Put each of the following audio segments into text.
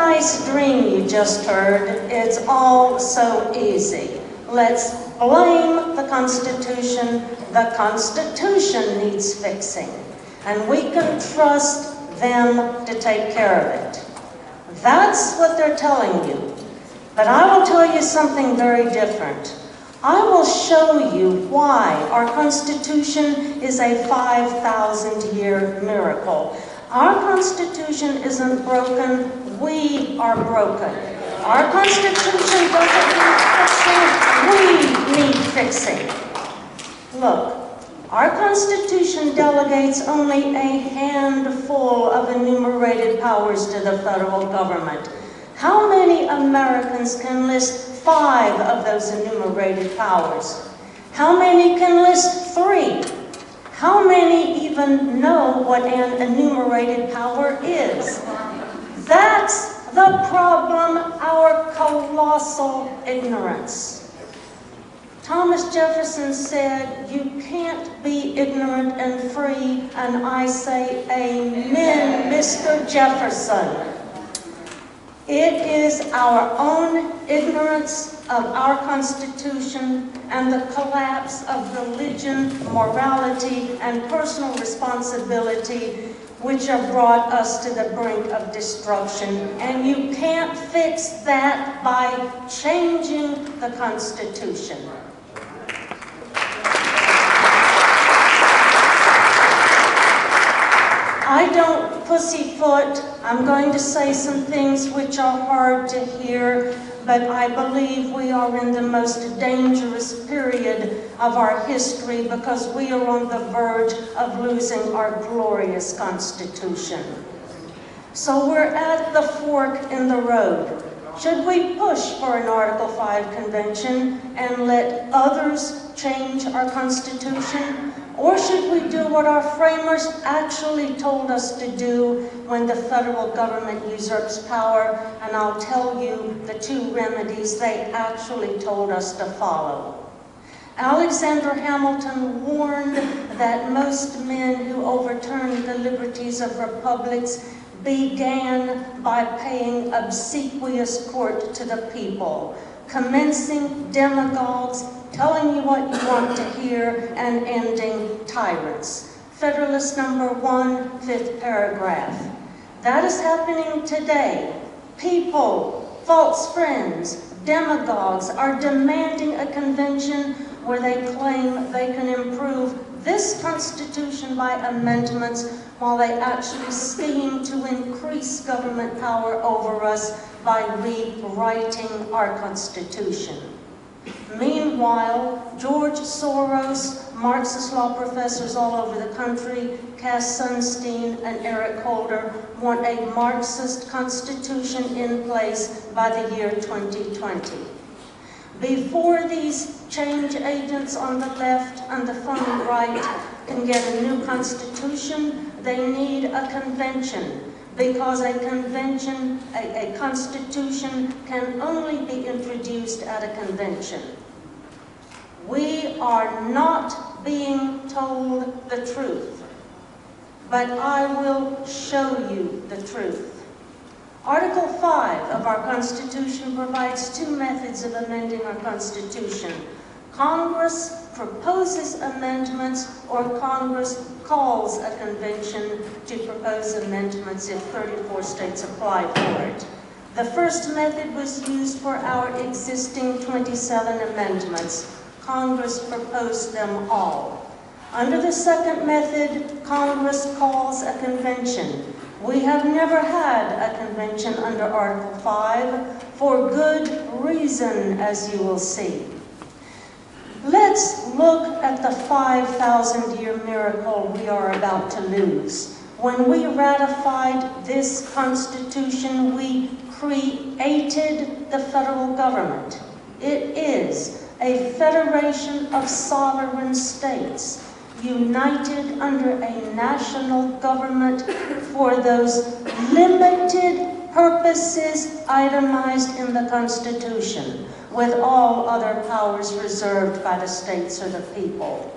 nice dream you just heard. It's all so easy. Let's blame the Constitution. The Constitution needs fixing, and we can trust them to take care of it. That's what they're telling you. But I will tell you something very different. I will show you why our Constitution is a 5,000-year miracle. Our Constitution isn't broken, we are broken. Our Constitution doesn't need fixing, we need fixing. Look, our Constitution delegates only a handful of enumerated powers to the federal government. How many Americans can list 5 of those enumerated powers? How many can list 3? How many even know what an enumerated power is? That's the problem, our colossal ignorance. Thomas Jefferson said, "You can't be ignorant and free," and I say, amen, Mr. Jefferson. It is our own ignorance of our Constitution and the collapse of religion, morality, and personal responsibility which have brought us to the brink of destruction. And you can't fix that by changing the Constitution. I don't pussyfoot. I'm going to say some things which are hard to hear, but I believe we are in the most dangerous period of our history because we are on the verge of losing our glorious Constitution. So we're at the fork in the road. Should we push for an Article 5 convention and let others change our Constitution? Or should we do what our framers actually told us to do when the federal government usurps power? And I'll tell you the 2 remedies they actually told us to follow. Alexander Hamilton warned that most men who overturned the liberties of republics began by paying obsequious court to the people, commencing demagogues, telling you what you want to hear, and ending tyrants. Federalist number 1, 5th paragraph. That is happening today. People, false friends, demagogues are demanding a convention where they claim they can improve this Constitution by amendments while they actually scheme to increase government power over us by rewriting our Constitution. Meanwhile, George Soros, Marxist law professors all over the country, Cass Sunstein and Eric Holder want a Marxist constitution in place by the year 2020. Before these change agents on the left and the phony right can get a new constitution, they need a convention. Because a convention, a constitution, can only be introduced at a convention. We are not being told the truth, but I will show you the truth. Article 5 of our Constitution provides 2 methods of amending our Constitution. Congress proposes amendments, or Congress calls a convention to propose amendments if 34 states apply for it. The first method was used for our existing 27 amendments. Congress proposed them all. Under the second method, Congress calls a convention. We have never had a convention under Article 5 for good reason, as you will see. Let's look at the 5,000-year miracle we are about to lose. When we ratified this Constitution, we created the federal government. It is a federation of sovereign states, united under a national government for those limited purposes itemized in the Constitution, with all other powers reserved by the states or the people.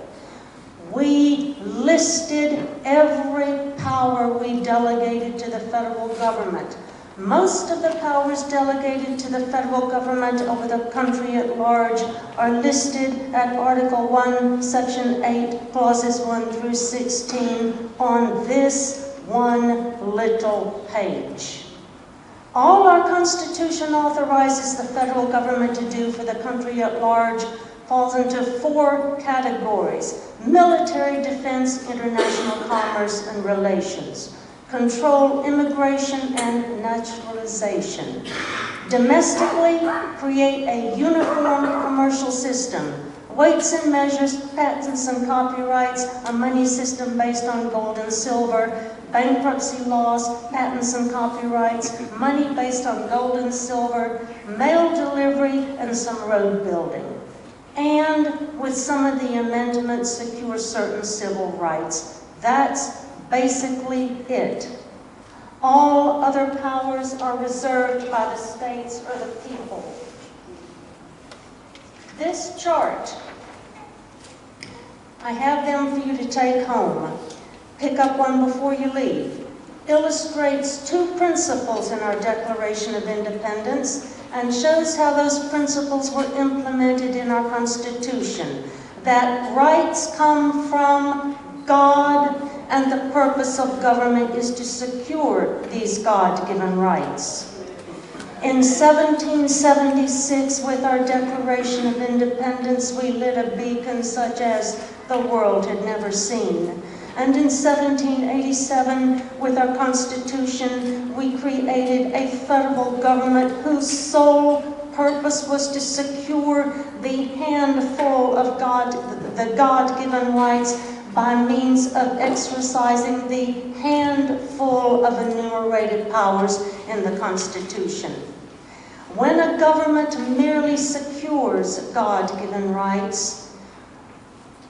We listed every power we delegated to the federal government. Most of the powers delegated to the federal government over the country at large are listed at Article 1, Section 8, Clauses 1 through 16 on this one little page. All our Constitution authorizes the federal government to do for the country at large falls into 4 categories: military defense, international commerce, and relations. Control immigration and naturalization. Domestically, create a uniform commercial system. Weights and measures, patents and copyrights, a money system based on gold and silver, bankruptcy laws, patents and copyrights, money based on gold and silver, mail delivery, and some road building. And with some of the amendments, secure certain civil rights. That's basically it. All other powers are reserved by the states or the people. This chart, I have them for you to take home. Pick up one before you leave. Illustrates 2 principles in our Declaration of Independence and shows how those principles were implemented in our Constitution. That rights come from God, and the purpose of government is to secure these God-given rights. In 1776, with our Declaration of Independence, we lit a beacon such as the world had never seen. And in 1787, with our Constitution, we created a federal government whose sole purpose was to secure the handful of the God-given rights by means of exercising the handful of enumerated powers in the Constitution. When a government merely secures God-given rights,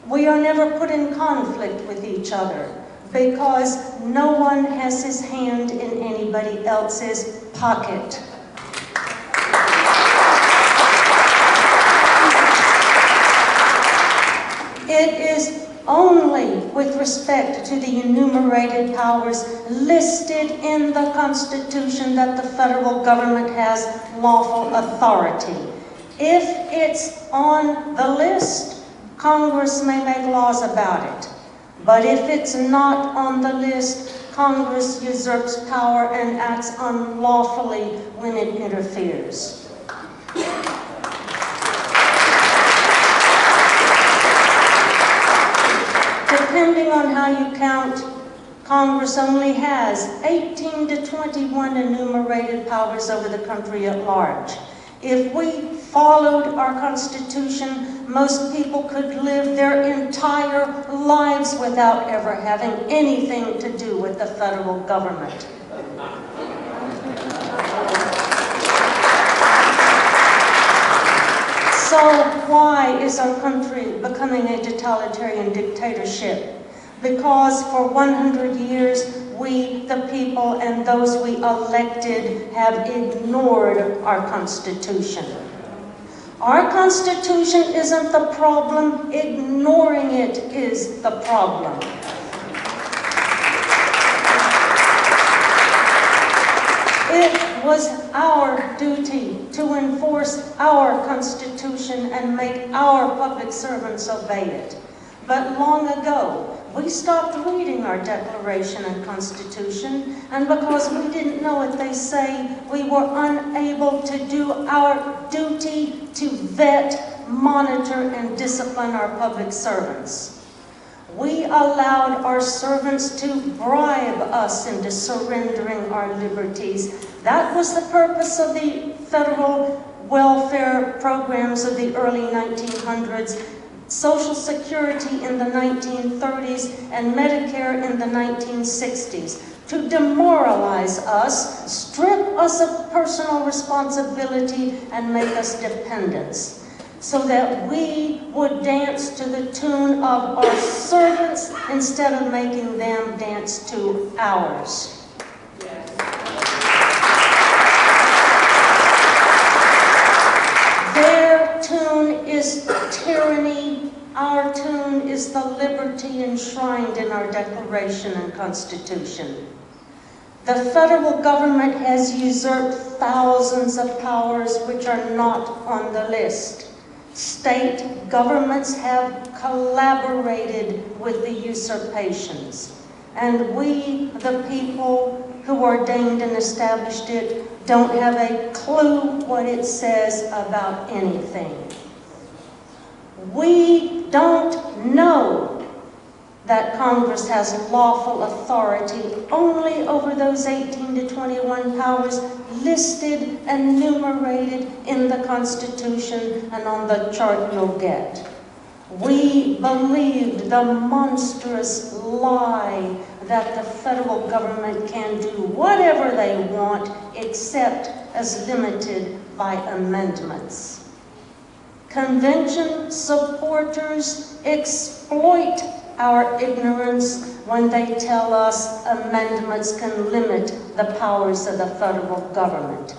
we are never put in conflict with each other because no one has his hand in anybody else's pocket. It is only with respect to the enumerated powers listed in the Constitution that the federal government has lawful authority. If it's on the list, Congress may make laws about it. But if it's not on the list, Congress usurps power and acts unlawfully when it interferes. Depending on how you count, Congress only has 18 to 21 enumerated powers over the country at large. If we followed our Constitution, most people could live their entire lives without ever having anything to do with the federal government. So why is our country becoming a totalitarian dictatorship? Because for 100 years, we, the people, and those we elected have ignored our Constitution. Our Constitution isn't the problem, ignoring it is the problem. It was our duty to enforce our Constitution and make our public servants obey it. But long ago, we stopped reading our Declaration and Constitution, and because we didn't know what they say, we were unable to do our duty to vet, monitor, and discipline our public servants. We allowed our servants to bribe us into surrendering our liberties. That was the purpose of the federal welfare programs of the early 1900s, Social Security in the 1930s, and Medicare in the 1960s, to demoralize us, strip us of personal responsibility, and make us dependents, so that we would dance to the tune of our servants instead of making them dance to ours. Their tune is tyranny. Our tune is the liberty enshrined in our Declaration and Constitution. The federal government has usurped thousands of powers which are not on the list. State governments have collaborated with the usurpations. And we, the people who ordained and established it, don't have a clue what it says about anything. We don't know that Congress has lawful authority only over those 18 to 21 powers listed and enumerated in the Constitution and on the chart you'll get. We believed the monstrous lie that the federal government can do whatever they want except as limited by amendments. Convention supporters exploit our ignorance when they tell us amendments can limit the powers of the federal government.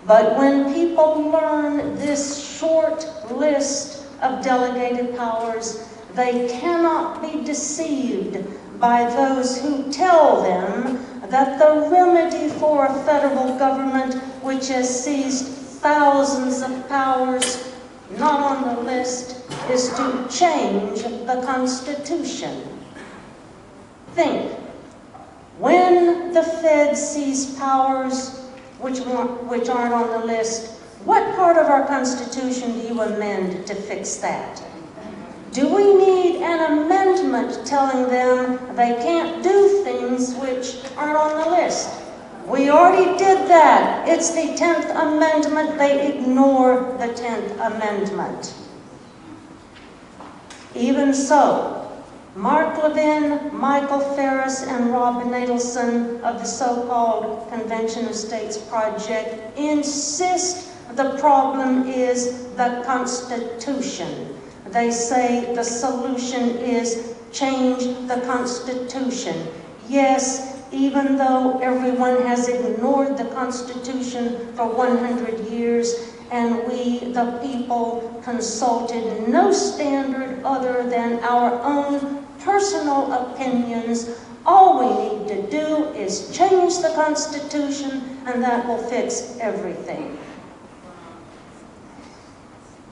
But when people learn this short list of delegated powers, they cannot be deceived by those who tell them that the remedy for a federal government which has seized thousands of powers not on the list is to change the Constitution. Think, when the Fed seize powers which aren't on the list, what part of our Constitution do you amend to fix that? Do we need an amendment telling them they can't do things which aren't on the list? We already did that. It's the 10th Amendment. They ignore the 10th Amendment. Even so, Mark Levin, Michael Farris, and Rob Natelson of the so-called Convention of States Project insist the problem is the Constitution. They say the solution is change the Constitution. Yes, even though everyone has ignored the Constitution for 100 years, and we, the people, consulted no standard other than our own personal opinions, all we need to do is change the Constitution, and that will fix everything.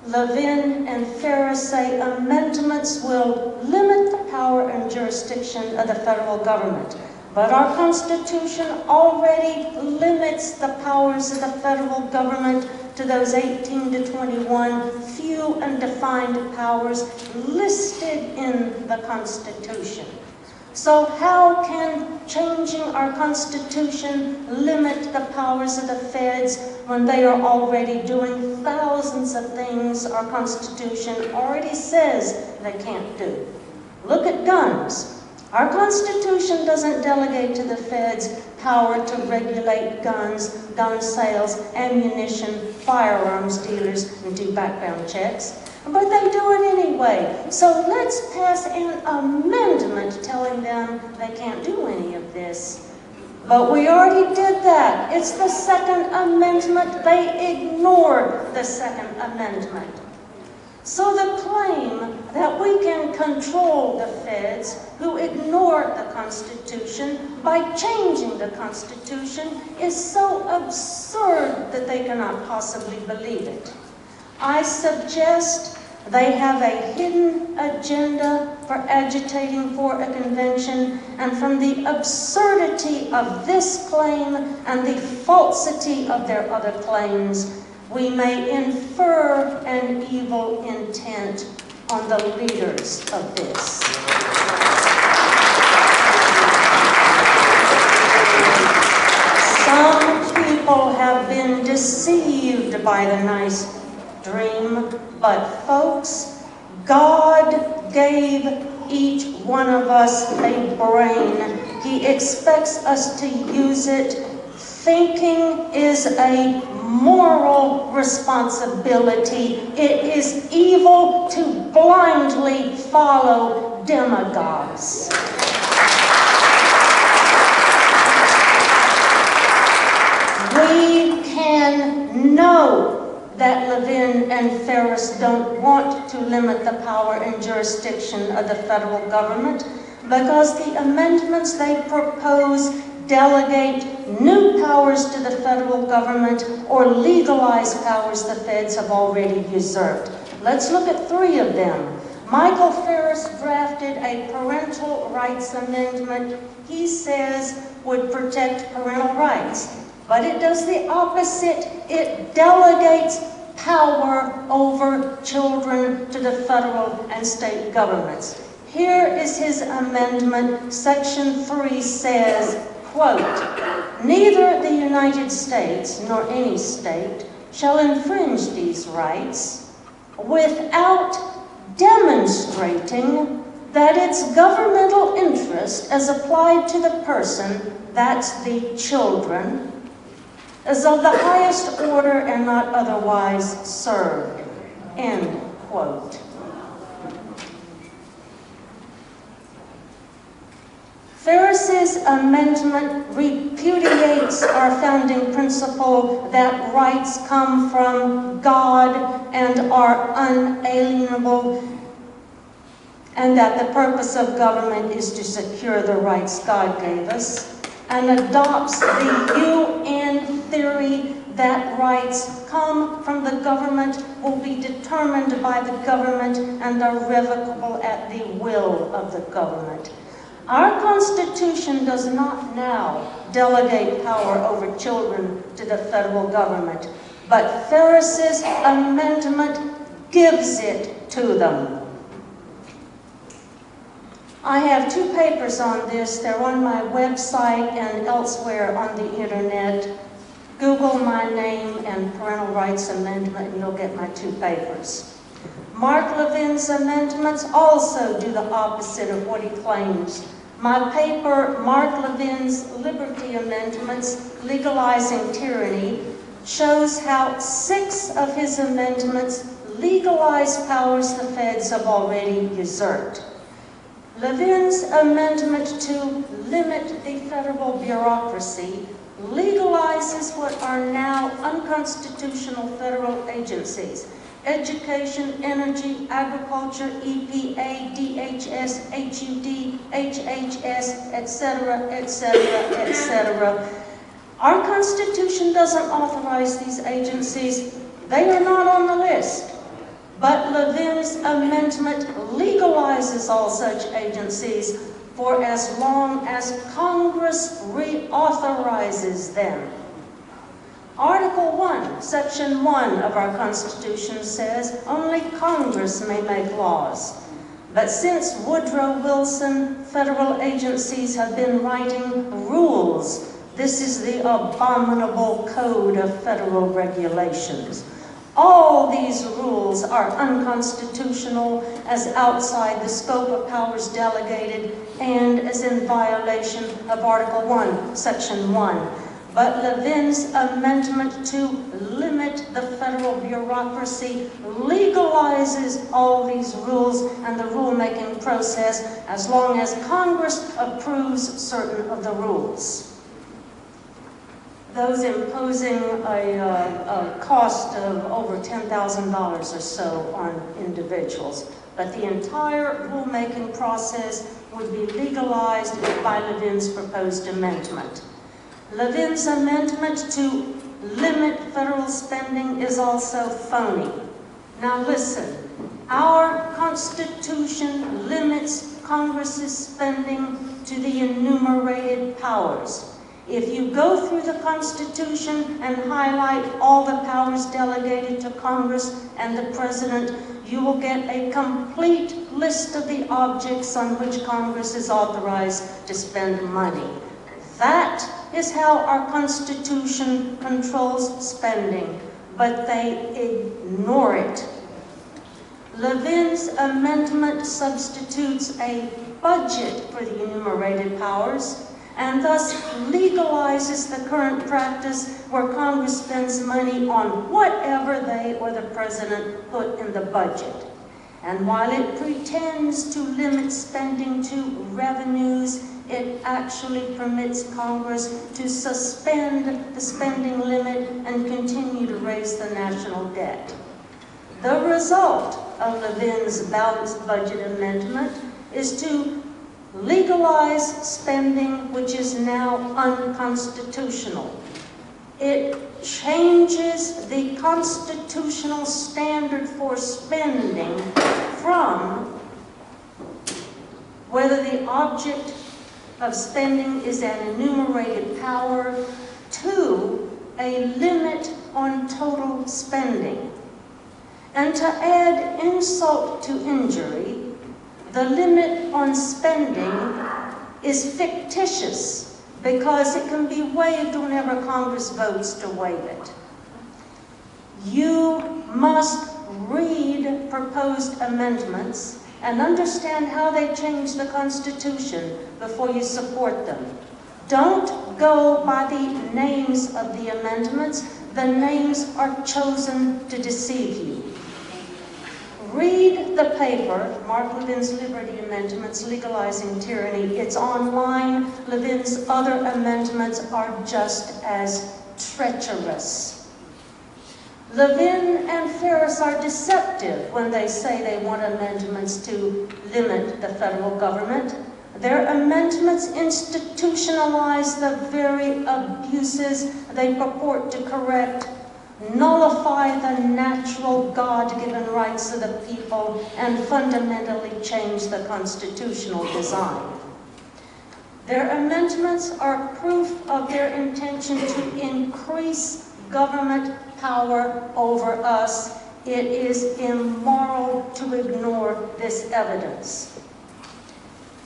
Levin and Farris say amendments will limit the power and jurisdiction of the federal government. But our Constitution already limits the powers of the federal government to those 18 to 21 few and defined powers listed in the Constitution. So how can changing our Constitution limit the powers of the feds when they are already doing thousands of things our Constitution already says they can't do? Look at guns. Our Constitution doesn't delegate to the feds power to regulate guns, gun sales, ammunition, firearms dealers, and do background checks. But they do it anyway. So let's pass an amendment telling them they can't do any of this. But we already did that. It's the Second Amendment. They ignored the Second Amendment. So the claim that we can control the feds who ignore the Constitution by changing the Constitution is so absurd that they cannot possibly believe it. I suggest they have a hidden agenda for agitating for a convention, and from the absurdity of this claim and the falsity of their other claims, we may infer an evil intent on the leaders of this. Some people have been deceived by the nice dream, but folks, God gave each one of us a brain. He expects us to use it. Thinking is a moral responsibility. It is evil to blindly follow demagogues. We can know that Levin and Farris don't want to limit the power and jurisdiction of the federal government because the amendments they propose delegate new powers to the federal government, or legalize powers the feds have already usurped. Let's look at 3 of them. Michael Farris drafted a parental rights amendment he says would protect parental rights. But it does the opposite. It delegates power over children to the federal and state governments. Here is his amendment. Section 3 says, quote, "Neither the United States nor any state shall infringe these rights without demonstrating that its governmental interest as applied to the person," that's the children, "is of the highest order and not otherwise served." End quote. Farris's amendment repudiates our founding principle that rights come from God and are unalienable, and that the purpose of government is to secure the rights God gave us, and adopts the UN theory that rights come from the government, will be determined by the government, and are revocable at the will of the government. Our Constitution does not now delegate power over children to the federal government, but Farris's amendment gives it to them. I have 2 papers on this. They're on my website and elsewhere on the internet. Google my name and Parental Rights Amendment and you'll get my 2 papers. Mark Levin's amendments also do the opposite of what he claims. My paper, Mark Levin's Liberty Amendments, Legalizing Tyranny, shows how 6 of his amendments legalize powers the feds have already usurped. Levin's amendment to limit the federal bureaucracy legalizes what are now unconstitutional federal agencies: education, energy, agriculture, EPA, DHS, HUD, HHS, etc., etc., etc. Our Constitution doesn't authorize these agencies. They are not on the list. But Levin's amendment legalizes all such agencies for as long as Congress reauthorizes them. Article 1, Section 1 of our Constitution says only Congress may make laws. But since Woodrow Wilson, federal agencies have been writing rules. This is the abominable code of federal regulations. All these rules are unconstitutional, as outside the scope of powers delegated, and as in violation of Article 1, Section 1. But Levin's amendment to limit the federal bureaucracy legalizes all these rules and the rulemaking process as long as Congress approves certain of the rules. Those imposing a cost of over $10,000 or so on individuals. But the entire rulemaking process would be legalized by Levin's proposed amendment. Levin's amendment to limit federal spending is also phony. Now listen, our Constitution limits Congress's spending to the enumerated powers. If you go through the Constitution and highlight all the powers delegated to Congress and the President, you will get a complete list of the objects on which Congress is authorized to spend money. That is how our Constitution controls spending, but they ignore it. Levin's amendment substitutes a budget for the enumerated powers, and thus legalizes the current practice where Congress spends money on whatever they or the President put in the budget. And while it pretends to limit spending to revenues, it actually permits Congress to suspend the spending limit and continue to raise the national debt. The result of Levin's balanced budget amendment is to legalize spending which is now unconstitutional. It changes the constitutional standard for spending from whether the object of spending is an enumerated power to a limit on total spending. And to add insult to injury, the limit on spending is fictitious because it can be waived whenever Congress votes to waive it. You must read proposed amendments and understand how they change the Constitution before you support them. Don't go by the names of the amendments. The names are chosen to deceive you. Read the paper, Mark Levin's Liberty Amendments, Legalizing Tyranny. It's online. Levin's other amendments are just as treacherous. Levin and Ferris are deceptive when they say they want amendments to limit the federal government. Their amendments institutionalize the very abuses they purport to correct, nullify the natural God-given rights of the people, and fundamentally change the constitutional design. Their amendments are proof of their intention to increase government power over us. It is immoral to ignore this evidence.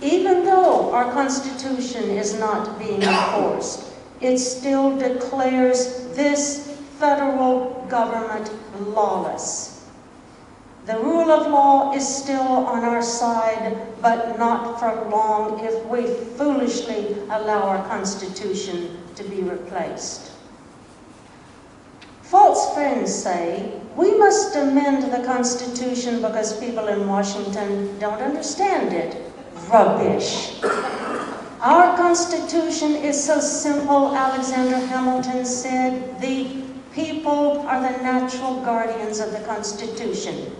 Even though our Constitution is not being enforced, it still declares this federal government lawless. The rule of law is still on our side, but not for long if we foolishly allow our Constitution to be replaced. False friends say, we must amend the Constitution because people in Washington don't understand it. Rubbish. Our Constitution is so simple, Alexander Hamilton said, the people are the natural guardians of the Constitution.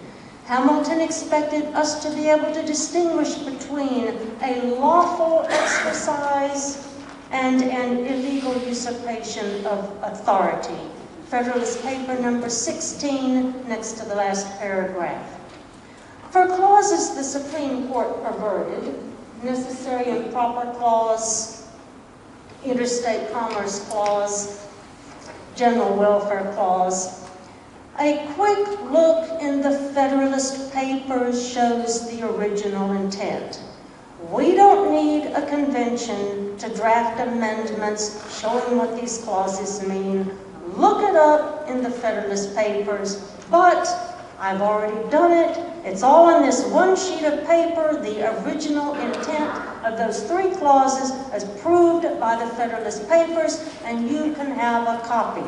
Hamilton expected us to be able to distinguish between a lawful exercise and an illegal usurpation of authority. Federalist Paper number 16, next to the last paragraph. For clauses the Supreme Court perverted, necessary and proper clause, interstate commerce clause, general welfare clause, a quick look in the Federalist Papers shows the original intent. We don't need a convention to draft amendments showing what these clauses mean. Look it up in the Federalist Papers, but I've already done it. It's all on this one sheet of paper, the original intent of those three clauses as proved by the Federalist Papers, and you can have a copy.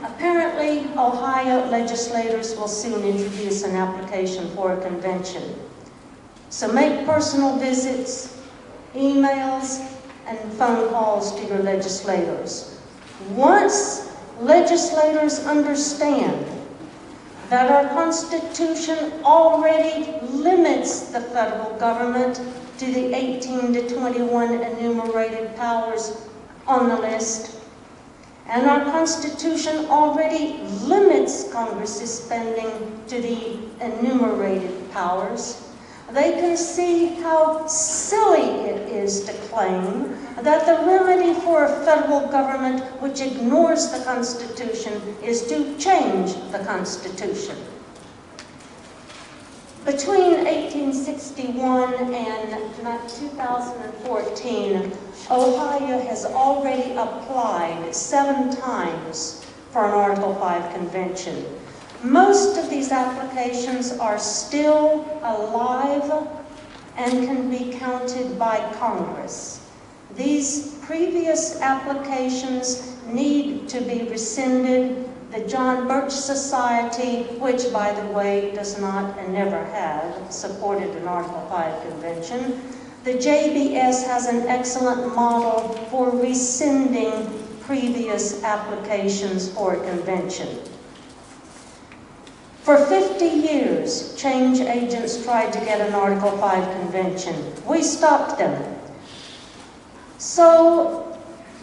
Apparently, Ohio legislators will soon introduce an application for a convention. So make personal visits, emails, and phone calls to your legislators. Once legislators understand that our Constitution already limits the federal government to the 18 to 21 enumerated powers on the list, and our Constitution already limits Congress's spending to the enumerated powers, they can see how silly it is to claim that the remedy for a federal government which ignores the Constitution is to change the Constitution. Between 1861 and 2014, Ohio has already applied 7 times for an Article 5 convention. Most of these applications are still alive and can be counted by Congress. These previous applications need to be rescinded. The John Birch Society, which, by the way, does not and never have supported an Article 5 convention, the JBS has an excellent model for rescinding previous applications for a convention. For 50 years, change agents tried to get an Article 5 convention. We stopped them. So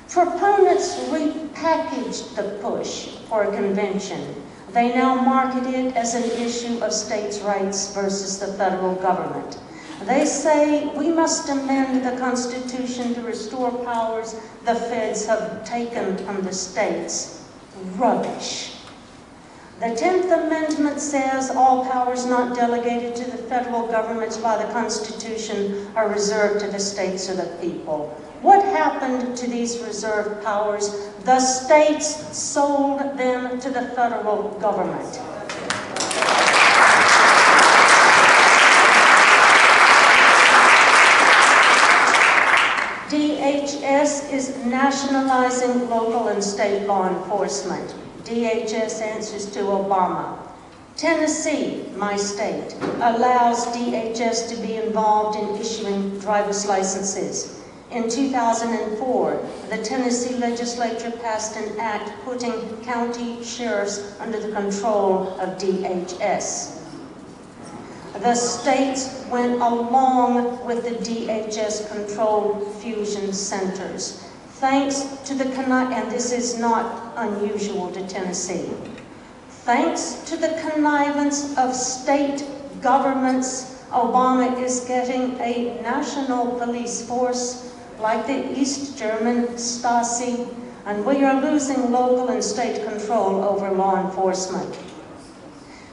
proponents repackaged the push for a convention. They now market it as an issue of states' rights versus the federal government. They say we must amend the Constitution to restore powers the feds have taken from the states. Rubbish. The 10th Amendment says all powers not delegated to the federal governments by the Constitution are reserved to the states or the people. What happened to these reserved powers? The states sold them to the federal government. DHS is nationalizing local and state law enforcement. DHS answers to Obama. Tennessee, my state, allows DHS to be involved in issuing driver's licenses. In 2004, the Tennessee legislature passed an act putting county sheriffs under the control of DHS. The states went along with the DHS-controlled fusion centers. Thanks to the and this is not unusual to Tennessee. Thanks to the connivance of state governments, Obama is getting a national police force like the East German Stasi, and we are losing local and state control over law enforcement.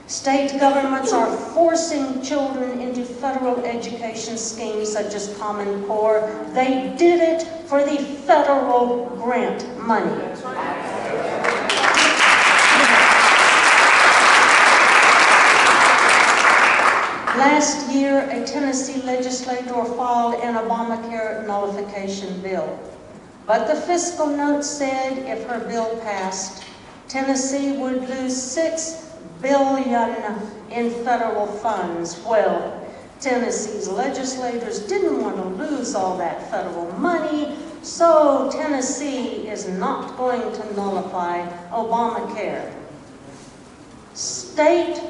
State governments are forcing children into federal education schemes such as Common Core. They did it for the federal grant money. Last year, a Tennessee legislator filed an Obamacare nullification bill. But the fiscal note said if her bill passed, Tennessee would lose $6 billion in federal funds. Well, Tennessee's legislators didn't want to lose all that federal money, so Tennessee is not going to nullify Obamacare. State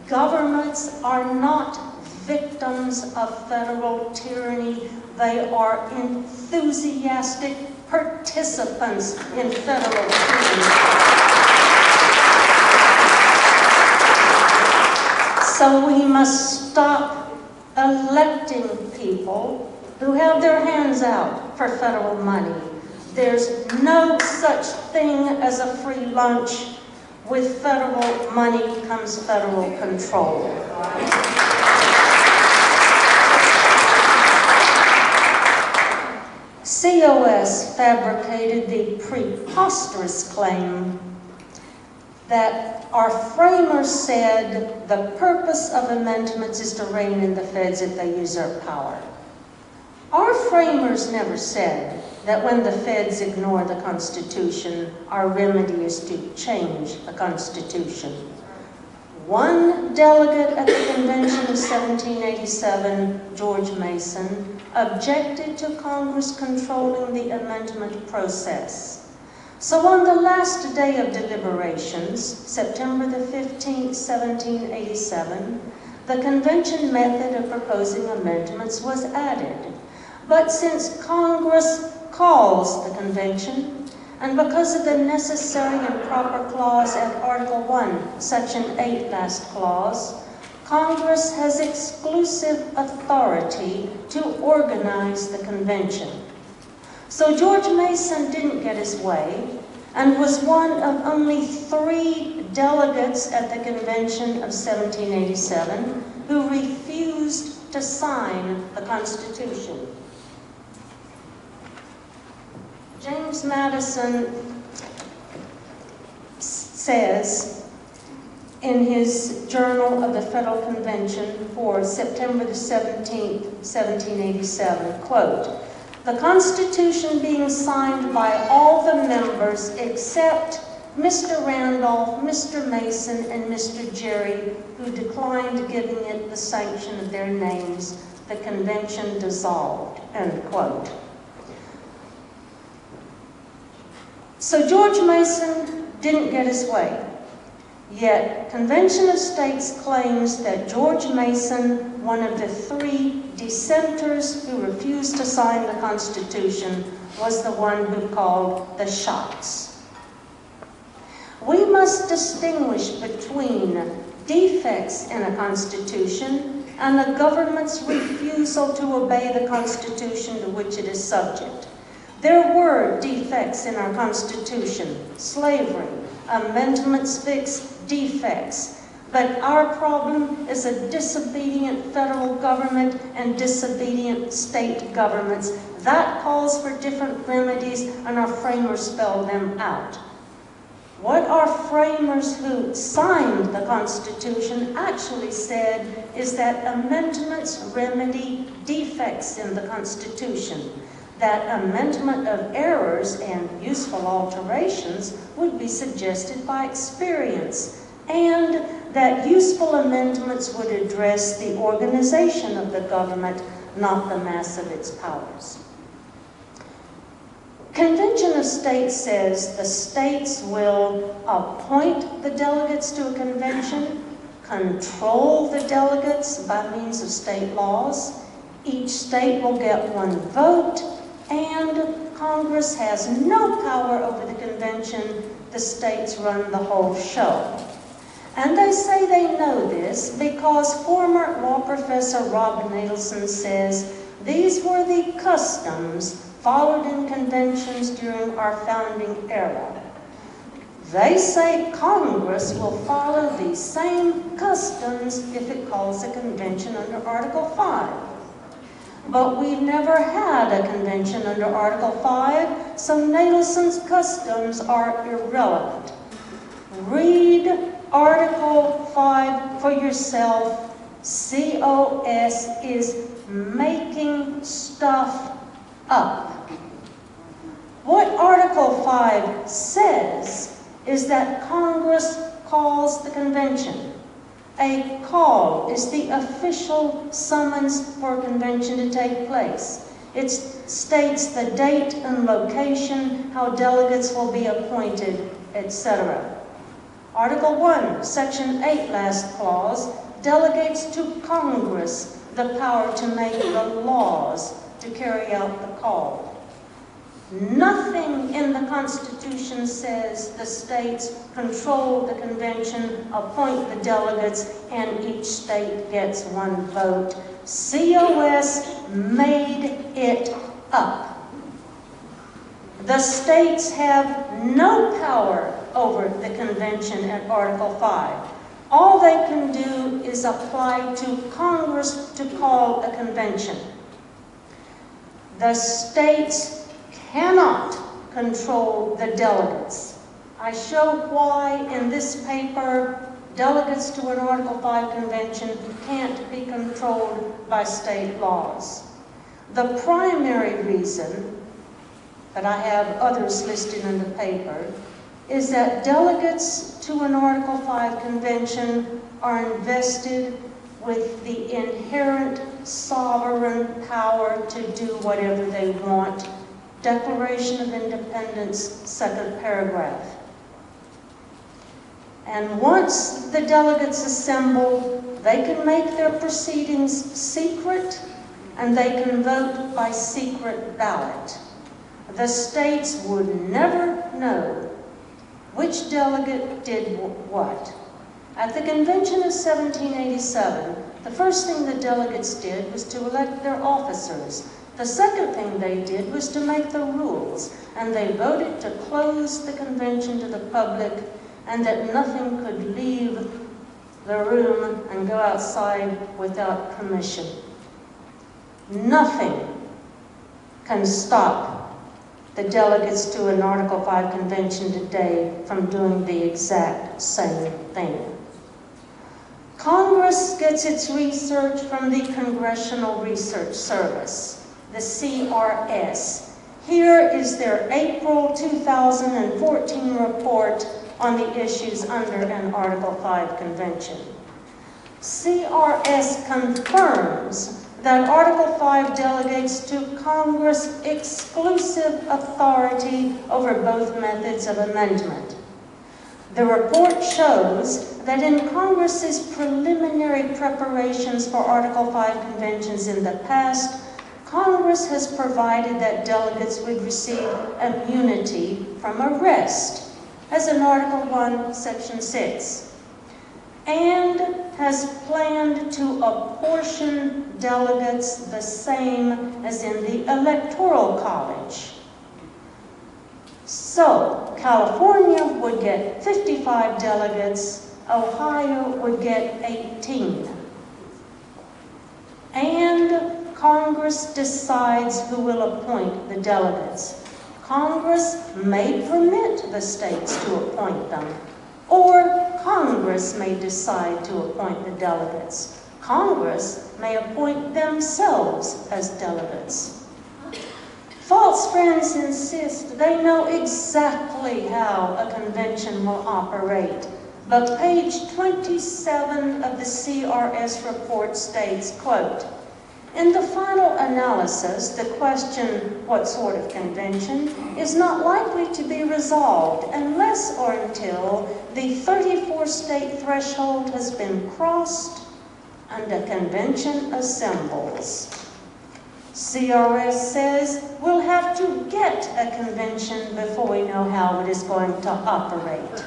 governments are not victims of federal tyranny. They are enthusiastic participants in federal tyranny. So we must stop electing people who have their hands out for federal money. There's no such thing as a free lunch. With federal money comes federal control. COS fabricated the preposterous claim that our framers said the purpose of amendments is to rein in the feds if they usurp power. Our framers never said that when the feds ignore the Constitution, our remedy is to change the Constitution. One delegate at the convention of 1787, George Mason, objected to Congress controlling the amendment process. So on the last day of deliberations, September the 15th, 1787, the convention method of proposing amendments was added. But since Congress calls the convention, and because of the necessary and proper clause at Article 1, Section 8, last clause, Congress has exclusive authority to organize the convention. So George Mason didn't get his way and was one of only 3 delegates at the convention of 1787 who refused to sign the Constitution. James Madison says in his Journal of the Federal Convention for September the 17th, 1787, quote, "The Constitution being signed by all the members except Mr. Randolph, Mr. Mason, and Mr. Gerry, who declined giving it the sanction of their names, the convention dissolved," end quote. So George Mason didn't get his way. Yet, Convention of States claims that George Mason, one of the 3 dissenters who refused to sign the Constitution, was the one who called the shots. We must distinguish between defects in a Constitution and a government's refusal to obey the Constitution to which it is subject. There were defects in our Constitution: slavery, amendments fixed defects. But our problem is a disobedient federal government and disobedient state governments. That calls for different remedies, and our framers spelled them out. What our framers who signed the Constitution actually said is that amendments remedy defects in the Constitution. That amendment of errors and useful alterations would be suggested by experience, and that useful amendments would address the organization of the government, not the mass of its powers. Convention of States says the states will appoint the delegates to a convention, control the delegates by means of state laws. Each state will get 1 vote, and Congress has no power over the convention. The states run the whole show. And they say they know this because former law professor Rob Natelson says these were the customs followed in conventions during our founding era. They say Congress will follow these same customs if it calls a convention under Article 5. But we've never had a convention under Article 5, so Natelson's customs are irrelevant. Read Article 5 for yourself. COS is making stuff up. What Article 5 says is that Congress calls the convention. A call is the official summons for a convention to take place. It states the date and location, how delegates will be appointed, etc. Article 1, Section 8, last clause, delegates to Congress the power to make the laws to carry out the call. Nothing in the Constitution says the states control the convention, appoint the delegates, and each state gets 1 vote. COS made it up. The states have no power over the convention at Article 5. All they can do is apply to Congress to call a convention. The states cannot control the delegates. I show why in this paper delegates to an Article 5 convention can't be controlled by state laws. The primary reason, but I have others listed in the paper, is that delegates to an Article 5 convention are invested with the inherent sovereign power to do whatever they want. Declaration of Independence, 2nd paragraph. And once the delegates assemble, they can make their proceedings secret, and they can vote by secret ballot. The states would never know which delegate did what. At the Convention of 1787, the first thing the delegates did was to elect their officers. The second thing they did was to make the rules, and they voted to close the convention to the public and that nothing could leave the room and go outside without permission. Nothing can stop the delegates to an Article 5 convention today from doing the exact same thing. Congress gets its research from the Congressional Research Service, the CRS. Here is their April 2014 report on the issues under an Article 5 convention. CRS confirms that Article 5 delegates to Congress exclusive authority over both methods of amendment. The report shows that in Congress's preliminary preparations for Article 5 conventions in the past, Congress has provided that delegates would receive immunity from arrest, as in Article 1, Section 6, and has planned to apportion delegates the same as in the Electoral College. So, California would get 55 delegates, Ohio would get 18. And Congress decides who will appoint the delegates. Congress may permit the states to appoint them, or Congress may decide to appoint the delegates. Congress may appoint themselves as delegates. False friends insist they know exactly how a convention will operate, but page 27 of the CRS report states, quote, "In the final analysis, the question, what sort of convention, is not likely to be resolved unless or until the 34-state threshold has been crossed and a convention assembles." CRS says we'll have to get a convention before we know how it is going to operate.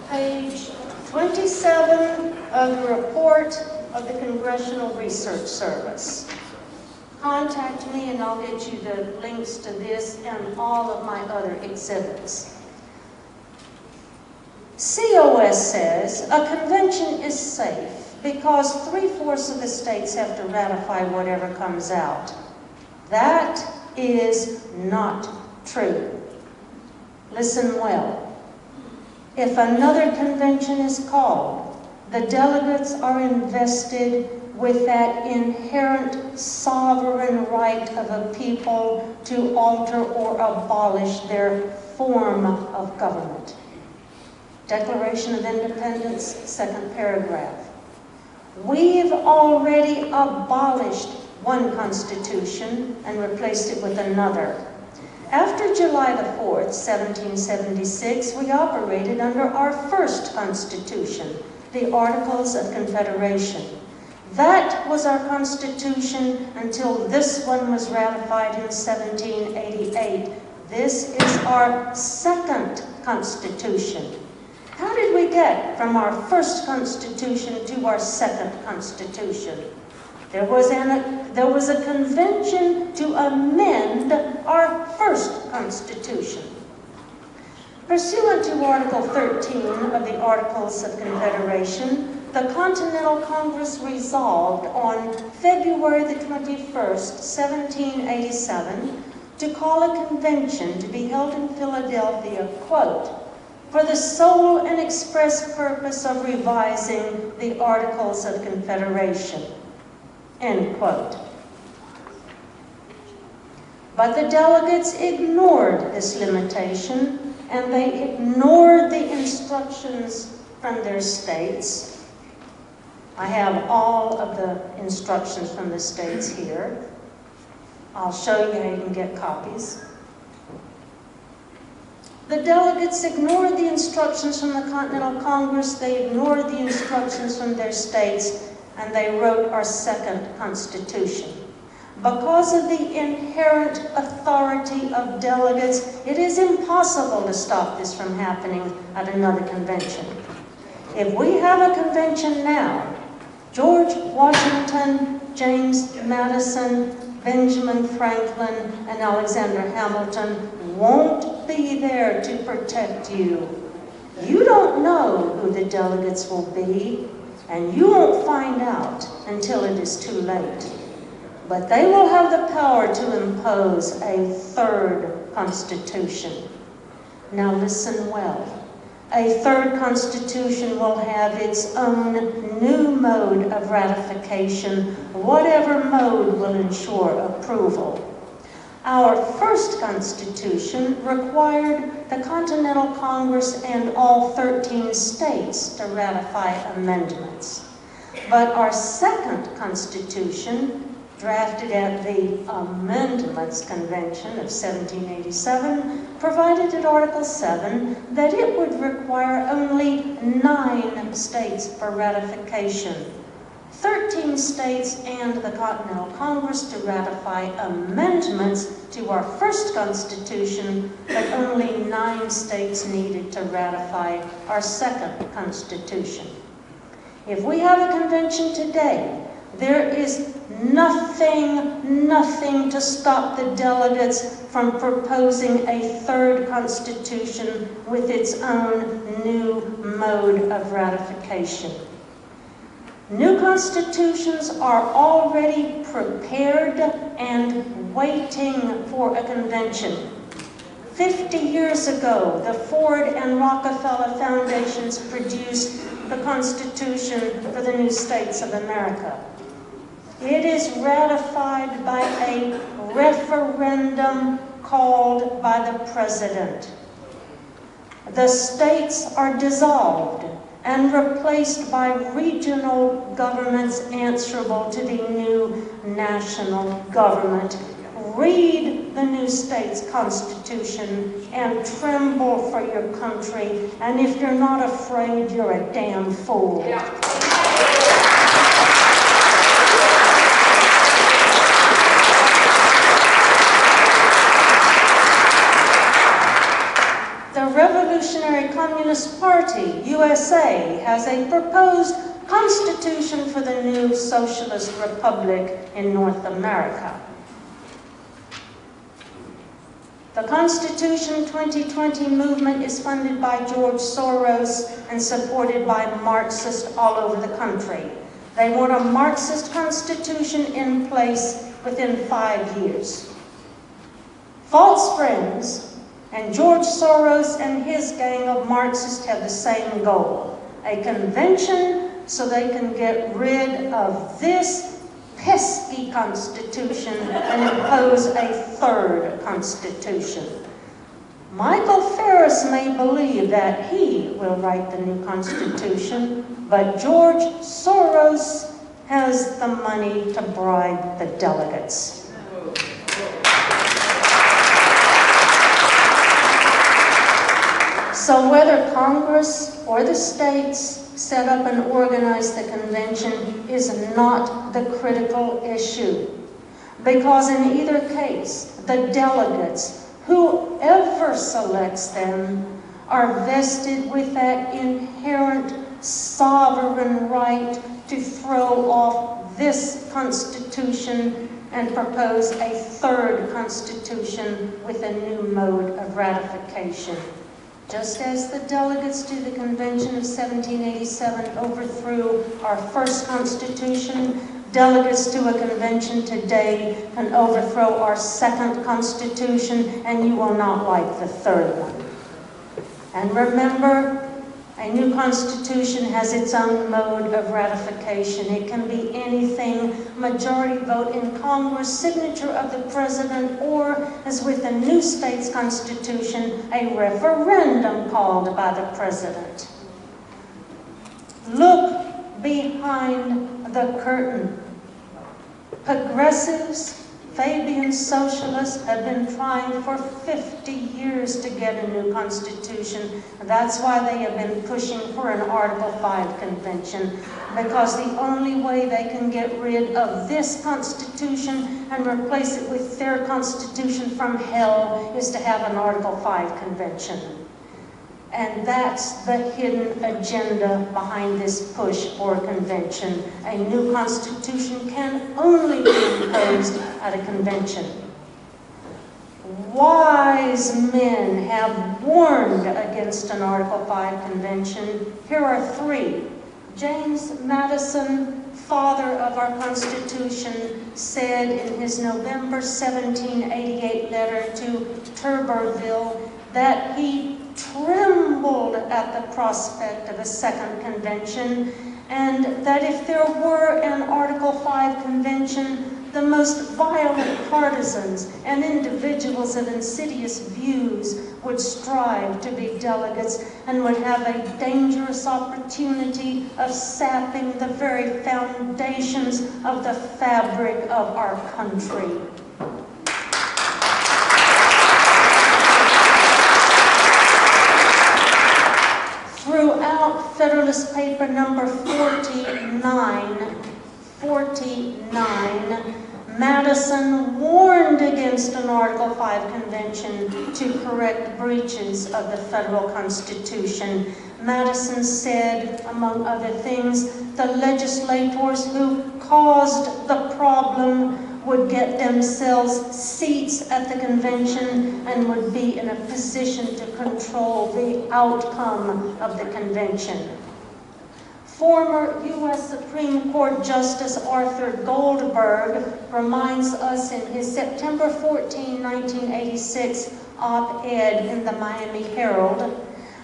Page 27 of the report of the Congressional Research Service. Contact me and I'll get you the links to this and all of my other exhibits. COS says a convention is safe because 3/4 of the states have to ratify whatever comes out. That is not true. Listen well. If another convention is called, the delegates are invested with that inherent sovereign right of a people to alter or abolish their form of government. Declaration of Independence, second paragraph. We've already abolished one constitution and replaced it with another. After July the 4th, 1776, we operated under our first constitution, the Articles of Confederation. That was our constitution until this one was ratified in 1788. This is our second constitution. How did we get from our first constitution to our second constitution? There was a convention to amend our first constitution. Pursuant to Article 13 of the Articles of Confederation, the Continental Congress resolved on February the 21st, 1787, to call a convention to be held in Philadelphia, quote, "for the sole and express purpose of revising the Articles of Confederation," end quote. But the delegates ignored this limitation, and they ignored the instructions from their states. I have all of the instructions from the states here. I'll show you how you can get copies. The delegates ignored the instructions from the Continental Congress, they ignored the instructions from their states, and they wrote our second constitution. Because of the inherent authority of delegates, it is impossible to stop this from happening at another convention. If we have a convention now, George Washington, James Madison, Benjamin Franklin, and Alexander Hamilton won't be there to protect you. You don't know who the delegates will be, and you won't find out until it is too late. But they will have the power to impose a third constitution. Now listen well. A third constitution will have its own new mode of ratification, whatever mode will ensure approval. Our first constitution required the Continental Congress and all 13 states to ratify amendments. But our second constitution drafted at the Amendments Convention of 1787, provided at Article 7 that it would require only 9 states for ratification. 13 states and the Continental Congress to ratify amendments to our first Constitution, but only 9 states needed to ratify our second Constitution. If we have a convention today, there is nothing to stop the delegates from proposing a third Constitution with its own new mode of ratification. New constitutions are already prepared and waiting for a convention. 50 years ago, the Ford and Rockefeller Foundations produced the Constitution for the new states of America. It is ratified by a referendum called by the President. The states are dissolved and replaced by regional governments answerable to the new national government. Read the new state's constitution and tremble for your country, and if you're not afraid, you're a damn fool. The Revolutionary Communist Party, USA, has a proposed constitution for the new socialist republic in North America. The Constitution 2020 movement is funded by George Soros and supported by Marxists all over the country. They want a Marxist constitution in place within 5 years. False Springs and George Soros and his gang of Marxists have the same goal: a convention so they can get rid of this pesky constitution and impose a third constitution. Michael Ferris may believe that he will write the new constitution, but George Soros has the money to bribe the delegates. So whether Congress or the states set up and organize the convention is not the critical issue, because in either case, the delegates, whoever selects them, are vested with that inherent sovereign right to throw off this Constitution and propose a third Constitution with a new mode of ratification. Just as the delegates to the Convention of 1787 overthrew our first Constitution, delegates to a convention today can overthrow our second Constitution, and you will not like the third one. And remember, a new Constitution has its own mode of ratification. It can be anything: majority vote in Congress, signature of the President, or, as with the new state's Constitution, a referendum called by the President. Look behind the curtain. Progressives, Fabian socialists have been trying for 50 years to get a new constitution. That's why they have been pushing for an Article 5 convention, because the only way they can get rid of this constitution and replace it with their constitution from hell is to have an Article 5 convention. And that's the hidden agenda behind this push for a convention. A new constitution can only be imposed at a convention. Wise men have warned against an Article 5 convention. Here are 3. James Madison, father of our Constitution, said in his November 1788 letter to Tuberville that he trembled at the prospect of a second convention, and that if there were an Article 5 convention, the most violent partisans and individuals of insidious views would strive to be delegates and would have a dangerous opportunity of sapping the very foundations of the fabric of our country. Throughout Federalist Paper number 49, Madison warned against an Article 5 convention to correct breaches of the federal Constitution. Madison said, among other things, the legislators who caused the problem would get themselves seats at the convention and would be in a position to control the outcome of the convention. Former U.S. Supreme Court Justice Arthur Goldberg reminds us in his September 14, 1986 op-ed in the Miami Herald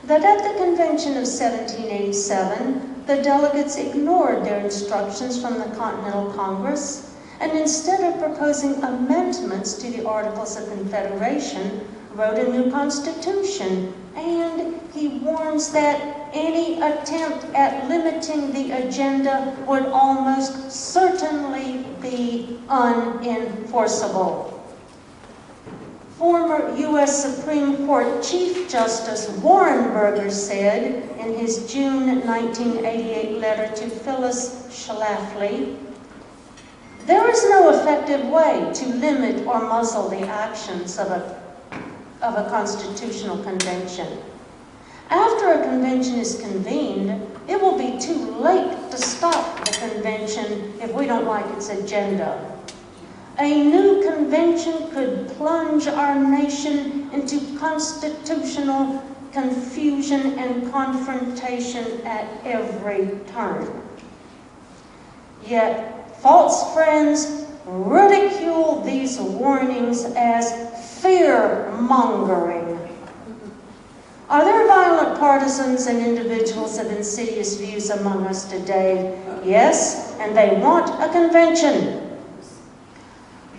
that at the convention of 1787, the delegates ignored their instructions from the Continental Congress and instead of proposing amendments to the Articles of Confederation, wrote a new constitution. And he warns that any attempt at limiting the agenda would almost certainly be unenforceable. Former U.S. Supreme Court Chief Justice Warren Burger said in his June 1988 letter to Phyllis Schlafly, "There is no effective way to limit or muzzle the actions of a constitutional convention. After a convention is convened, it will be too late to stop the convention if we don't like its agenda. A new convention could plunge our nation into constitutional confusion and confrontation at every turn." Yet, false friends ridicule these warnings as fear-mongering. Are there violent partisans and individuals of insidious views among us today? Yes, and they want a convention.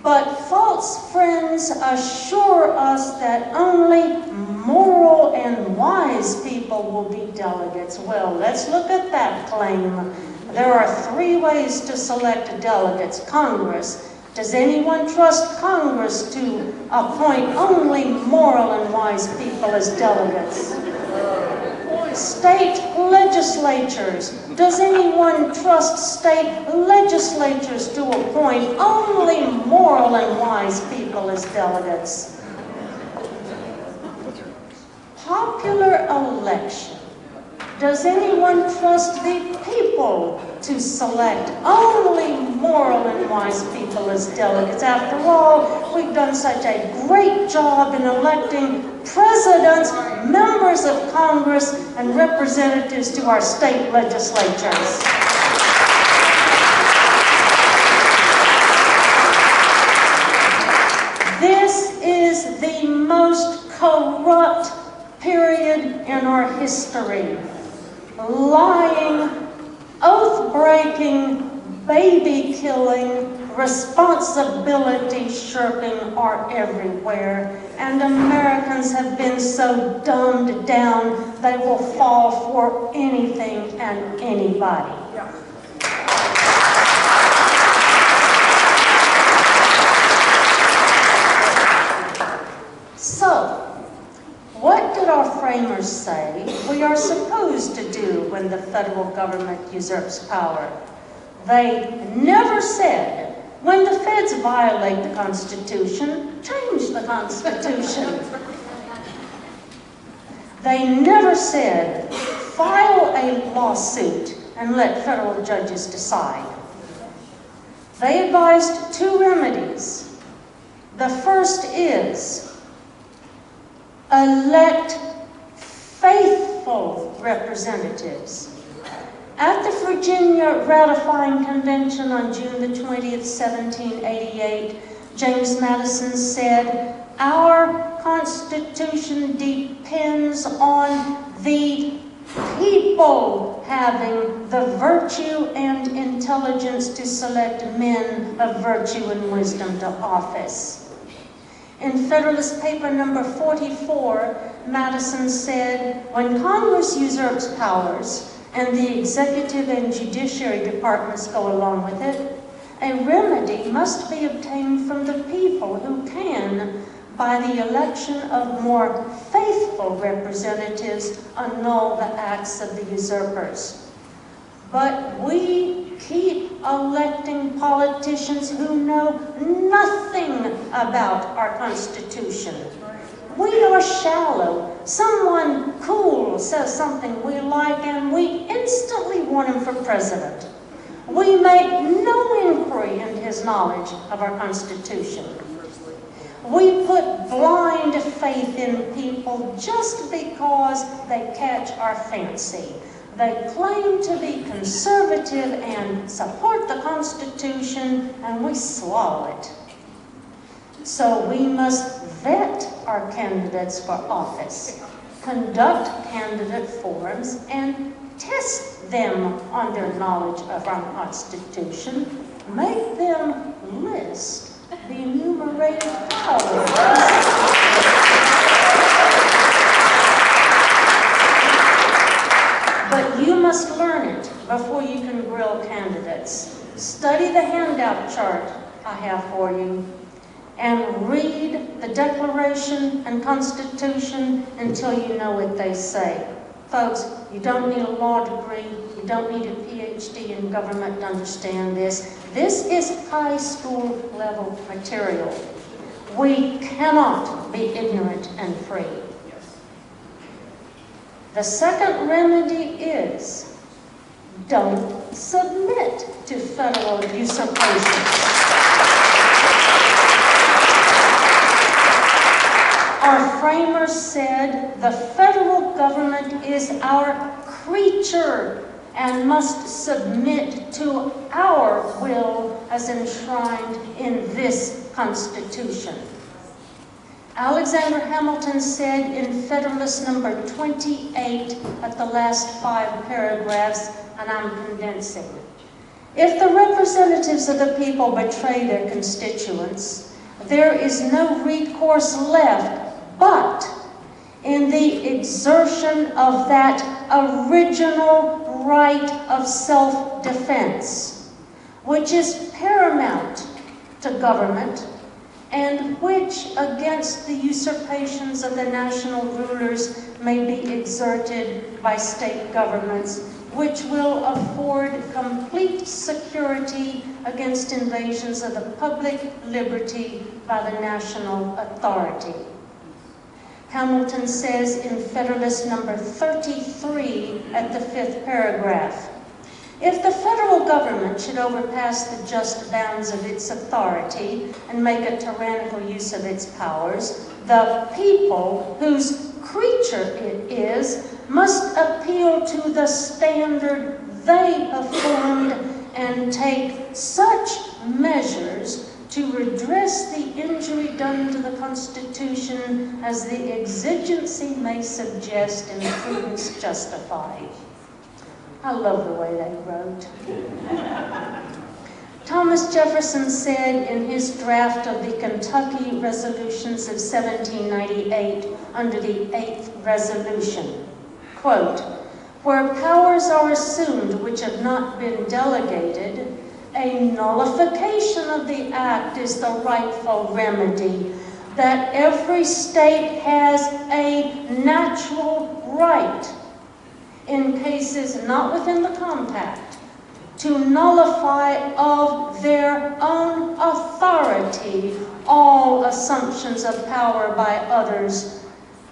But false friends assure us that only moral and wise people will be delegates. Well, let's look at that claim. There are 3 ways to select delegates. Congress. Does anyone trust Congress to appoint only moral and wise people as delegates? State legislatures. Does anyone trust state legislatures to appoint only moral and wise people as delegates? Popular election. Does anyone trust the people to select only moral and wise people as delegates? After all, we've done such a great job in electing presidents, members of Congress, and representatives to our state legislatures. This is the most corrupt period in our history. Lying, oath-breaking, baby-killing, responsibility shirking are everywhere, and Americans have been so dumbed down they will fall for anything and anybody. So, what did our framers say we are supposed to do when the federal government usurps power? They never said, when the feds violate the Constitution, change the Constitution. They never said, file a lawsuit and let federal judges decide. They advised 2 remedies. The first is, elect faithful representatives. At the Virginia Ratifying Convention on June the 20th, 1788, James Madison said, "Our Constitution depends on the people having the virtue and intelligence to select men of virtue and wisdom to office. In Federalist Paper number 44, Madison said, when Congress usurps powers and the executive and judiciary departments go along with it, a remedy must be obtained from the people who can, by the election of more faithful representatives, annul the acts of the usurpers. But we keep electing politicians who know nothing about our Constitution. We are shallow. Someone cool says something we like and we instantly want him for president. We make no inquiry into his knowledge of our Constitution. We put blind faith in people just because they catch our fancy. They claim to be conservative and support the Constitution, and we swallow it. So we must vet our candidates for office, conduct candidate forums, and test them on their knowledge of our Constitution, make them list the enumerated powers. But you must learn it before you can grill candidates. Study the handout chart I have for you and read the Declaration and Constitution until you know what they say. Folks, you don't need a law degree, you don't need a PhD in government to understand this. This is high school level material. We cannot be ignorant and free. The second remedy is, don't submit to federal usurpations. Our framers said the federal government is our creature and must submit to our will as enshrined in this Constitution. Alexander Hamilton said in Federalist number 28 at the last 5 paragraphs, and I'm condensing, if the representatives of the people betray their constituents, there is no recourse left but in the exertion of that original right of self-defense, which is paramount to government, and which, against the usurpations of the national rulers, may be exerted by state governments, which will afford complete security against invasions of the public liberty by the national authority. Hamilton says in Federalist number 33 at the 5th paragraph, if the federal government should overpass the just bounds of its authority and make a tyrannical use of its powers, the people, whose creature it is, must appeal to the standard they have formed and take such measures to redress the injury done to the Constitution as the exigency may suggest and prudence justify. I love the way they wrote. Thomas Jefferson said in his draft of the Kentucky Resolutions of 1798 under the 8th Resolution, quote, where powers are assumed which have not been delegated, a nullification of the act is the rightful remedy, that every state has a natural right, in cases not within the compact, to nullify of their own authority all assumptions of power by others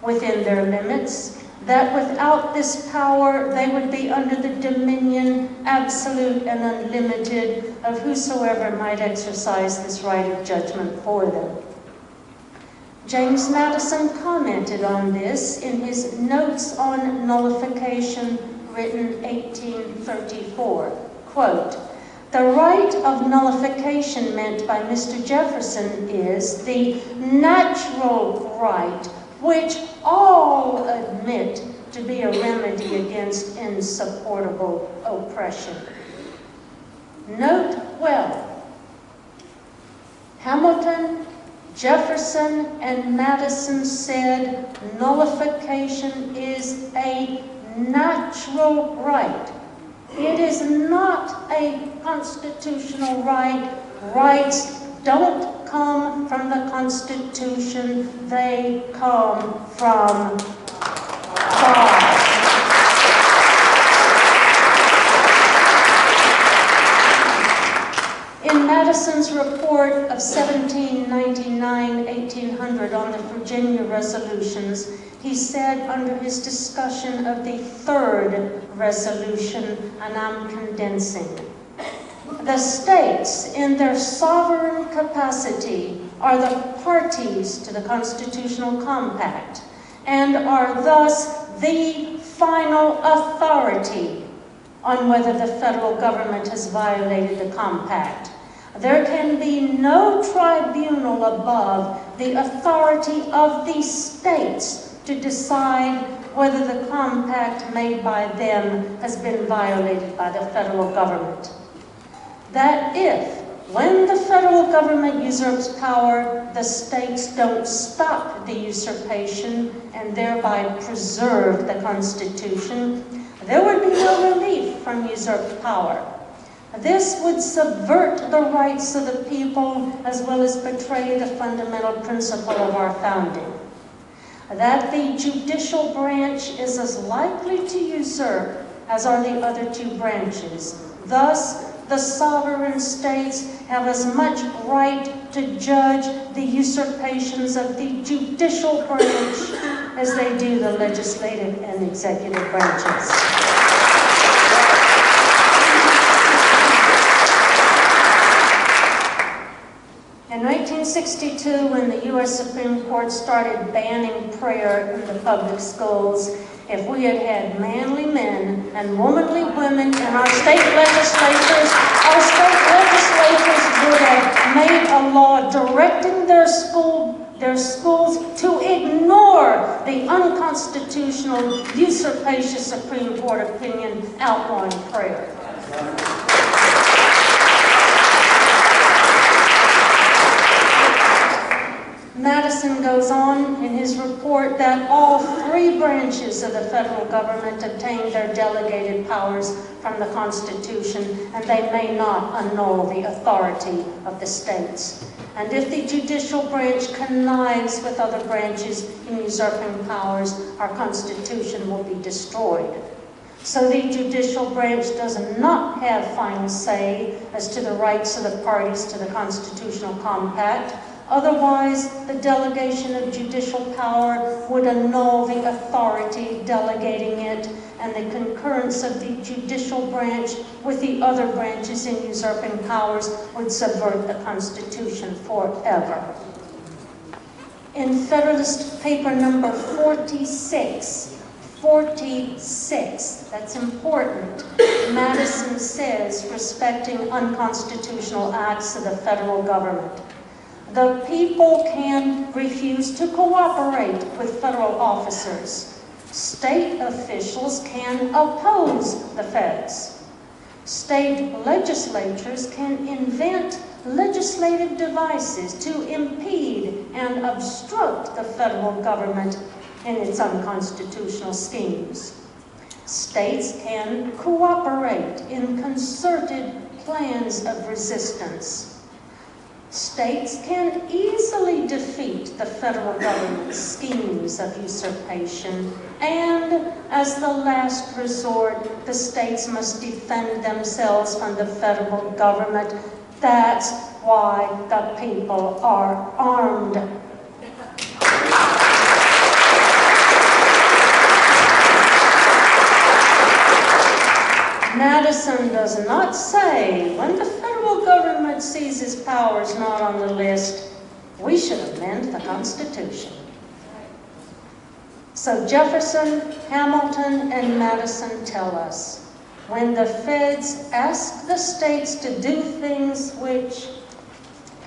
within their limits, that without this power they would be under the dominion, absolute and unlimited, of whosoever might exercise this right of judgment for them. James Madison commented on this in his Notes on Nullification, written 1834, quote, the right of nullification meant by Mr. Jefferson is the natural right which all admit to be a remedy against insupportable oppression. Note well, Hamilton, Jefferson, and Madison said nullification is a natural right. It is not a constitutional right. Rights don't come from the Constitution, they come from God. In Madison's report of 1799-1800 on the Virginia resolutions, he said under his discussion of the third resolution, and I'm condensing, the states in their sovereign capacity are the parties to the Constitutional Compact and are thus the final authority on whether the federal government has violated the compact. There can be no tribunal above the authority of the states to decide whether the compact made by them has been violated by the federal government. That if, when the federal government usurps power, the states don't stop the usurpation and thereby preserve the Constitution, there would be no relief from usurped power. This would subvert the rights of the people as well as betray the fundamental principle of our founding. That the judicial branch is as likely to usurp as are the other two branches. Thus, the sovereign states have as much right to judge the usurpations of the judicial branch as they do the legislative and executive branches. In 1962, when the U.S. Supreme Court started banning prayer in the public schools, if we had had manly men and womanly women in our state legislatures would have made a law directing their schools to ignore the unconstitutional, usurpacious Supreme Court opinion outlawing prayer. Madison goes on in his report that all three branches of the federal government obtain their delegated powers from the Constitution, and they may not annul the authority of the states. And if the judicial branch connives with other branches in usurping powers, our Constitution will be destroyed. So the judicial branch does not have final say as to the rights of the parties to the Constitutional Compact. Otherwise, the delegation of judicial power would annul the authority delegating it, and the concurrence of the judicial branch with the other branches in usurping powers would subvert the Constitution forever. In Federalist Paper number 46, that's important, Madison says, respecting unconstitutional acts of the federal government, the people can refuse to cooperate with federal officers. State officials can oppose the feds. State legislatures can invent legislative devices to impede and obstruct the federal government in its unconstitutional schemes. States can cooperate in concerted plans of resistance. States can easily defeat the federal government's schemes of usurpation, and as the last resort, the states must defend themselves from the federal government. That's why the people are armed. Madison does not say, when the federal government seizes powers not on the list, we should amend the Constitution. So Jefferson, Hamilton, and Madison tell us, when the feds ask the states to do things which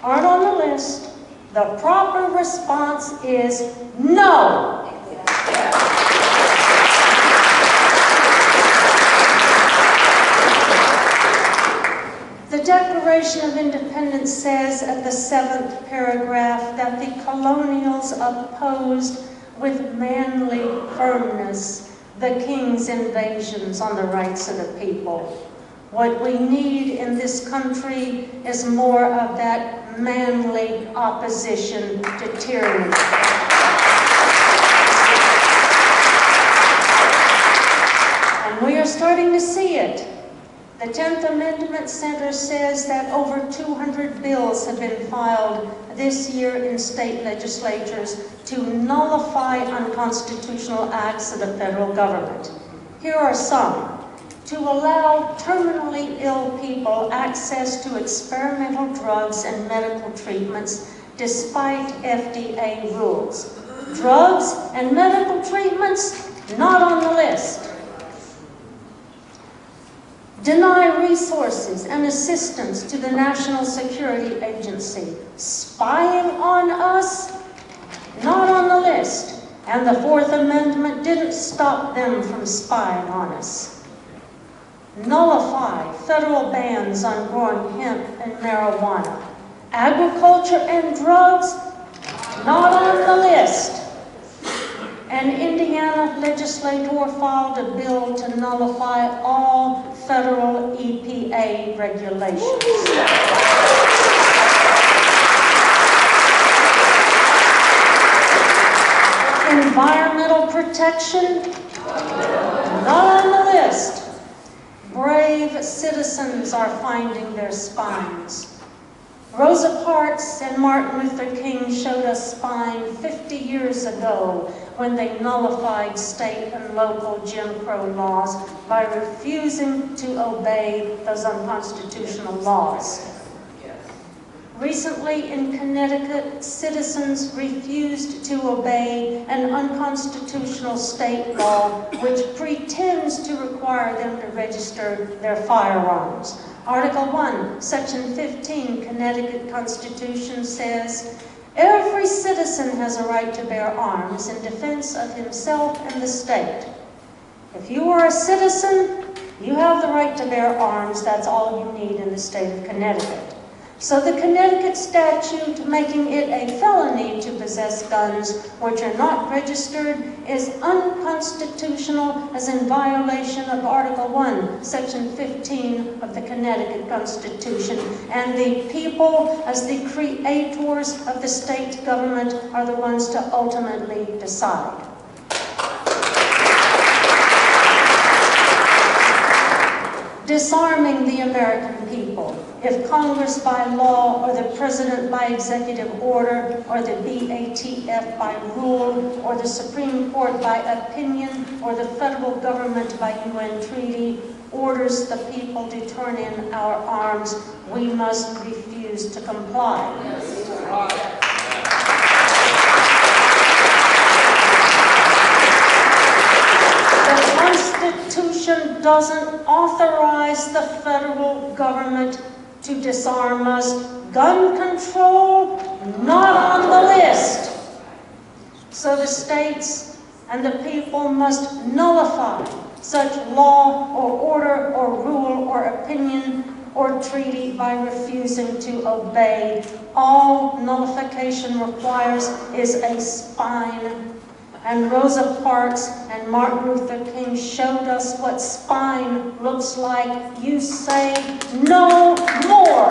aren't on the list, the proper response is no. Declaration of Independence says at the 7th paragraph that the colonials opposed with manly firmness the king's invasions on the rights of the people. What we need in this country is more of that manly opposition to tyranny. And we are starting to see it. The 10th Amendment Center says that over 200 bills have been filed this year in state legislatures to nullify unconstitutional acts of the federal government. Here are some. To allow terminally ill people access to experimental drugs and medical treatments despite FDA rules. Drugs and medical treatments not on the list. Deny resources and assistance to the National Security Agency. Spying on us? Not on the list. And the Fourth Amendment didn't stop them from spying on us. Nullify federal bans on growing hemp and marijuana. Agriculture and drugs? Not on the list. An Indiana legislator filed a bill to nullify all federal EPA regulations. Environmental protection? Not on the list. Brave citizens are finding their spines. Rosa Parks and Martin Luther King showed us spine 50 years ago when they nullified state and local Jim Crow laws by refusing to obey those unconstitutional laws. Recently in Connecticut, citizens refused to obey an unconstitutional state law which pretends to require them to register their firearms. Article 1, Section 15, Connecticut Constitution says, every citizen has a right to bear arms in defense of himself and the state. If you are a citizen, you have the right to bear arms. That's all you need in the state of Connecticut. So the Connecticut statute making it a felony to possess guns which are not registered is unconstitutional as in violation of Article 1, Section 15 of the Connecticut Constitution. And the people, as the creators of the state government, are the ones to ultimately decide. Disarming the American people. If Congress by law, or the President by executive order, or the BATF by rule, or the Supreme Court by opinion, or the federal government by UN treaty, orders the people to turn in our arms, we must refuse to comply. The Constitution doesn't authorize the federal government to disarm us. Gun control, not on the list. So the states and the people must nullify such law or order or rule or opinion or treaty by refusing to obey. All nullification requires is a spine. And Rosa Parks and Martin Luther King showed us what spine looks like. You say no more.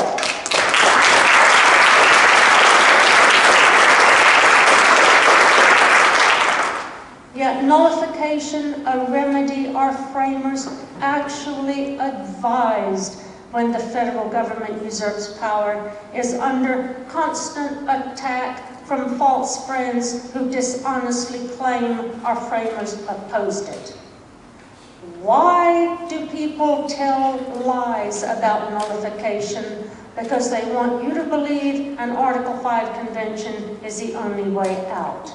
Yet nullification, a remedy our framers actually advised when the federal government usurps power, is under constant attack from false friends who dishonestly claim our framers opposed it. Why do people tell lies about nullification? Because they want you to believe an Article 5 convention is the only way out.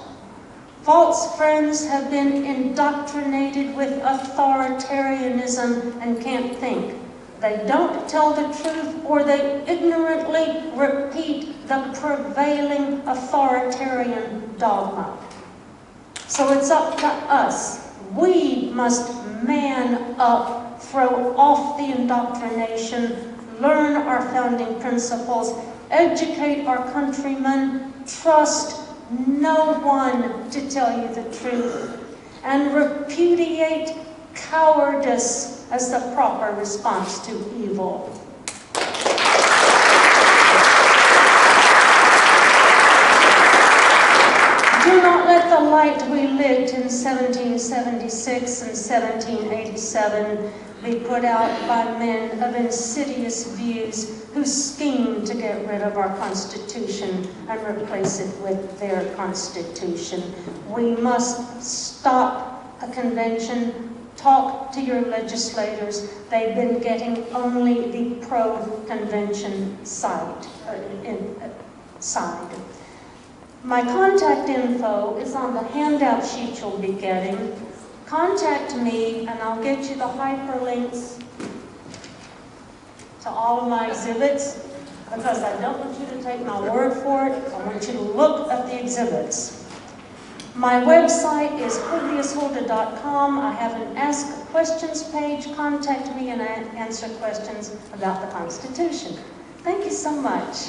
False friends have been indoctrinated with authoritarianism and can't think. They don't tell the truth, or they ignorantly repeat the prevailing authoritarian dogma. So it's up to us. We must man up, throw off the indoctrination, learn our founding principles, educate our countrymen, trust no one to tell you the truth, and repudiate cowardice as the proper response to evil. Do not let the light we lit in 1776 and 1787 be put out by men of insidious views who scheme to get rid of our Constitution and replace it with their Constitution. We must stop a convention. Talk to your legislators. They've been getting only the pro-convention side. My contact info is on the handout sheet you'll be getting. Contact me and I'll get you the hyperlinks to all of my exhibits, because I don't want you to take my word for it. I want you to look at the exhibits. My website is HuldiusHulda.com. I have an Ask Questions page. Contact me and I answer questions about the Constitution. Thank you so much.